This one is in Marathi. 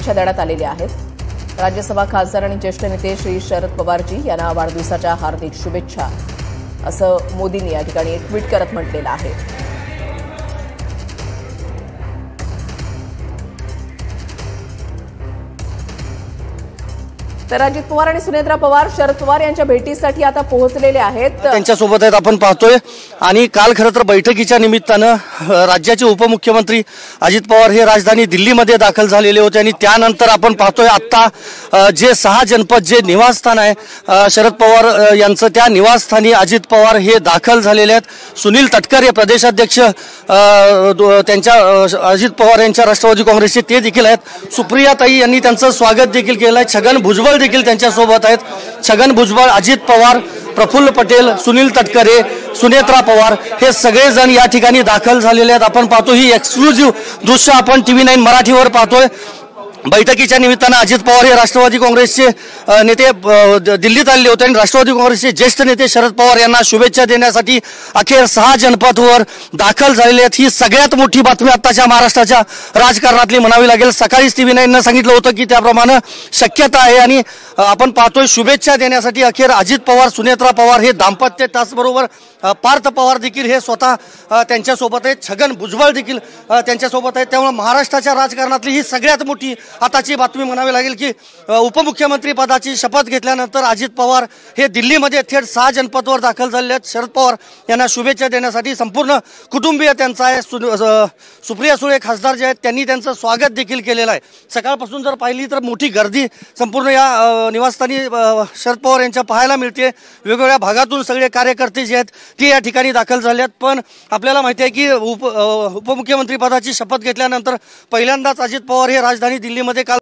शुभेच्छा देण्यात आलेल्या आहेत। राज्यसभा खासदार आणि ज्येष्ठ नेते श्री शरद पवारजी यांना वाढदिवसाच्या हार्दिक शुभेच्छा असं मोदींनी या ठिकाणी एक ट्विट करत म्हटलेलं आहे। तर अजित पवार आणि सुनेत्रा पवार शरद पवार यांच्या भेटीसाठी आता पोहोचलेले आहेत। त्यांच्यासोबत आहेत आपण पाहतोय। आणि काल खरं तर बैठकीच्या निमित्तानं राज्याचे उपमुख्यमंत्री अजित पवार हे राजधानी दिल्लीमध्ये दाखल झालेले होते आणि त्यानंतर आपण पाहतोय आता जे 6 जनपद जे निवासस्थान आहे शरद पवार यांचं, त्या निवासस्थानी अजित पवार हे दाखल झालेले आहेत। सुनील तटकरे प्रदेशाध्यक्ष त्यांच्या अजित पवार यांच्या राष्ट्रवादी काँग्रेसचे ते देखील आहेत। सुप्रियाताई यांनी त्यांचं स्वागत देखील केलं आहे। छगन भुजबळ देखील त्यांच्या सोबत आहेत। छगन भुजबळ, अजित पवार, प्रफुल्ल पटेल, सुनील तटकरे, सुनेत्रा पवार हे सगळेजण या ठिकाणी दाखल झालेले आहेत। आपण पाहतो ही एक्सक्लुझिव्ह दृश्य आपण TV9 मराठीवर पाहतोय। बैठकीच्या निमित्तानं अजित पवार हे राष्ट्रवादी काँग्रेसचे नेते दिल्लीत आलेले होते आणि राष्ट्रवादी काँग्रेसचे ज्येष्ठ नेते शरद पवार यांना शुभेच्छा देण्यासाठी अखेर 6 जनपदवर दाखल झालेले आहेत। ही सगळ्यात मोठी बातमी आताच्या महाराष्ट्राच्या राजकारणातली म्हणावी लागेल। सकाळीच TV9 सांगितलं होतं की त्याप्रमाणे शक्यता आहे आणि आपण पाहतोय शुभेच्छा देण्यासाठी अखेर अजित पवार, सुनेत्रा पवार हे दाम्पत्य, त्याचबरोबर पार्थ पवार देखील हे स्वतः त्यांच्यासोबत आहेत। छगन भुजबळ देखील त्यांच्यासोबत आहेत। त्यामुळे महाराष्ट्राच्या राजकारणातली ही सगळ्यात मोठी आताची बातमी म्हणावी लागेल की उपमुख्यमंत्री पदाची शपथ घेतल्यानंतर अजित पवार हे दिल्लीमध्ये थेट 6 जनपदवर दाखल झालेले आहेत। शरद पवार यांना शुभेच्छा देण्यासाठी संपूर्ण कुटुंबीय त्यांचं आहे। सुप्रिया सुळे खासदार जे आहेत त्यांनी त्यांचं स्वागत देखील केलेलं आहे। सकाळपासून जर पाहिली तर मोठी गर्दी संपूर्ण या निवासस्थानी शरद पवार यांच्या पाहायला मिळते। वेगवेगळ्या भागातून सगळे कार्यकर्ते जे आहेत ते या ठिकाणी दाखल झाले आहेत। पण आपल्याला माहिती आहे की उपमुख्यमंत्री पदाची शपथ घेतल्यानंतर पहिल्यांदाच अजित पवार हे राजधानी दिल्लीमध्ये काल